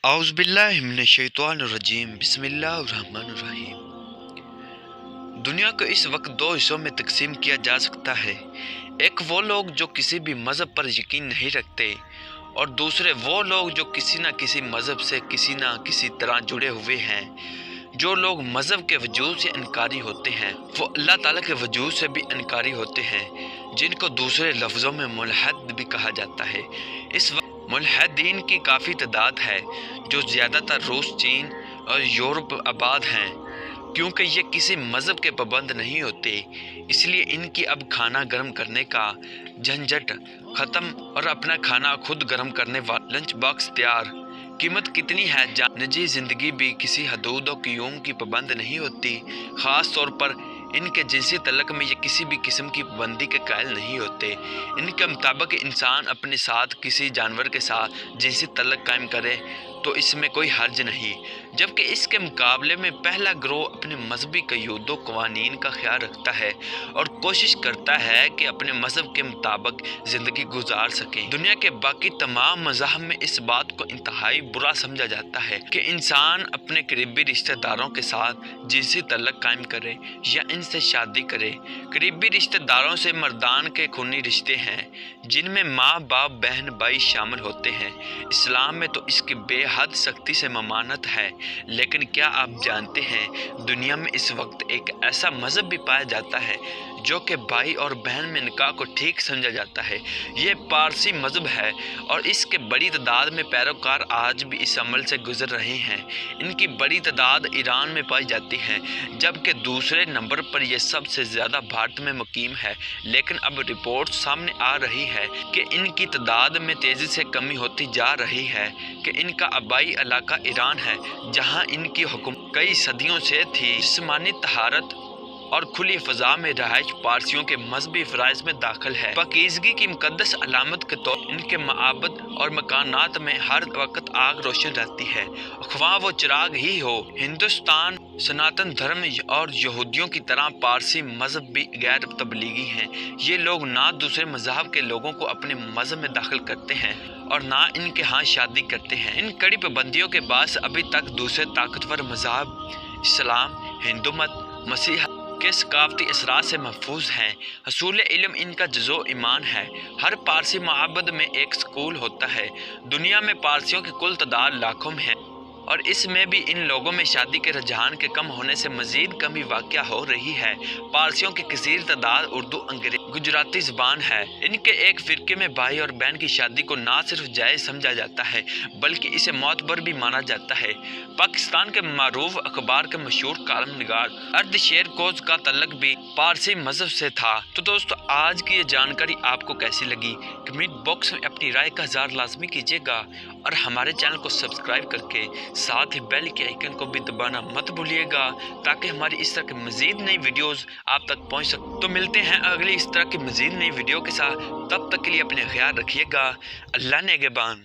اعوذ باللہ من الشیطان الرجیم بسم اللہ الرحمن الرحیم۔ دنیا کو اس وقت دو حصوں میں تقسیم کیا جا سکتا ہے۔ ایک وہ لوگ جو کسی بھی مذہب پر یقین نہیں رکھتے، اور دوسرے وہ لوگ جو کسی نہ کسی مذہب سے کسی نہ کسی طرح جڑے ہوئے ہیں۔ جو لوگ مذہب کے وجود سے انکاری ہوتے ہیں وہ اللہ تعالیٰ کے وجود سے بھی انکاری ہوتے ہیں، جن کو دوسرے لفظوں میں ملحد بھی کہا جاتا ہے۔ اس وقت ملحدین کی کافی تعداد ہے جو زیادہ تر روس، چین اور یورپ آباد ہیں۔ کیونکہ یہ کسی مذہب کے پابند نہیں ہوتے، اس لیے ان کی اب کھانا گرم کرنے کا جھنجھٹ ختم اور اپنا کھانا خود گرم کرنے والا لنچ باکس تیار۔ قیمت کتنی ہے نجی زندگی بھی کسی حدود و قیوم کی پابند نہیں ہوتی۔ خاص طور پر ان کے جنسی تعلق میں یہ کسی بھی قسم کی پابندی کے قائل نہیں ہوتے۔ ان کے مطابق انسان اپنے ساتھ کسی جانور کے ساتھ جنسی تعلق قائم کرے تو اس میں کوئی حرج نہیں، جبکہ اس کے مقابلے میں پہلا گروہ اپنے مذہبی قیود و قوانین کا خیال رکھتا ہے اور کوشش کرتا ہے کہ اپنے مذہب کے مطابق زندگی گزار سکیں۔ دنیا کے باقی تمام مذاہب میں اس بات کو انتہائی برا سمجھا جاتا ہے کہ انسان اپنے قریبی رشتہ داروں کے ساتھ جنسی تعلق قائم کرے یا ان سے شادی کرے۔ قریبی رشتہ داروں سے مردان کے خونی رشتے ہیں، جن میں ماں باپ، بہن بھائی شامل ہوتے ہیں۔ اسلام میں تو اس کی بے حد سختی سے ممانعت ہے، لیکن کیا آپ جانتے ہیں دنیا میں اس وقت ایک ایسا مذہب بھی پایا جاتا ہے جو کہ بھائی اور بہن میں نکاح کو ٹھیک سمجھا جاتا ہے؟ یہ پارسی مذہب ہے اور اس کے بڑی تعداد میں پیروکار آج بھی اس عمل سے گزر رہے ہیں۔ ان کی بڑی تعداد ایران میں پائی جاتی ہے، جبکہ دوسرے نمبر پر یہ سب سے زیادہ بھارت میں مقیم ہے۔ لیکن اب رپورٹ سامنے آ رہی ہے کہ ان کی تعداد میں تیزی سے کمی ہوتی جا رہی ہے کہ ان کا آبائی علاقہ ایران ہے، جہاں ان کی حکومت کئی صدیوں سے تھی۔ جسمانی طہارت اور کھلی فضا میں رہائش پارسیوں کے مذہبی فرائض میں داخل ہے۔ پاکیزگی کی مقدس علامت کے طور ان کے معابد اور مکانات میں ہر وقت آگ روشن رہتی ہے، خواہ وہ چراغ ہی ہو۔ ہندوستان سناتن دھرم اور یہودیوں کی طرح پارسی مذہب بھی غیر تبلیغی ہیں۔ یہ لوگ نہ دوسرے مذاہب کے لوگوں کو اپنے مذہب میں داخل کرتے ہیں اور نہ ان کے ہاں شادی کرتے ہیں۔ ان کڑی پابندیوں کے باعث ابھی تک دوسرے طاقتور مذاہب اسلام، ہندو مت، مسیح کے ثقافتی اثرات سے محفوظ ہیں۔ حصول علم ان کا جزو ایمان ہے۔ ہر پارسی معبد میں ایک سکول ہوتا ہے۔ دنیا میں پارسیوں کی کل تعداد لاکھوں میں ہے، اور اس میں بھی ان لوگوں میں شادی کے رجحان کے کم ہونے سے مزید کمی واقع ہو رہی ہے۔ پارسیوں کی کثیر تعداد اردو، انگریزی، گجراتی زبان ہے۔ ان کے ایک فرقے میں بھائی اور بہن کی شادی کو نہ صرف جائز سمجھا جاتا ہے بلکہ اسے معتبر بھی مانا جاتا ہے۔ پاکستان کے معروف اخبار کے مشہور کالم نگار اردشیر کوز کا تعلق بھی پارسی مذہب سے تھا۔ تو دوستو، آج کی یہ جانکاری آپ کو کیسی لگی؟ کمنٹ باکس میں اپنی رائے کا اظہار لازمی کیجیے گا، اور ہمارے چینل کو سبسکرائب کر کے ساتھ ہی بیل کے آئیکن کو بھی دبانا مت بھولیے گا، تاکہ ہماری اس طرح کی مزید نئی ویڈیوز آپ تک پہنچ سکیں۔ تو ملتے ہیں اگلی اس طرح کی مزید نئی ویڈیو کے ساتھ، تب تک کے لیے اپنے خیال رکھیے گا۔ اللہ نگہبان۔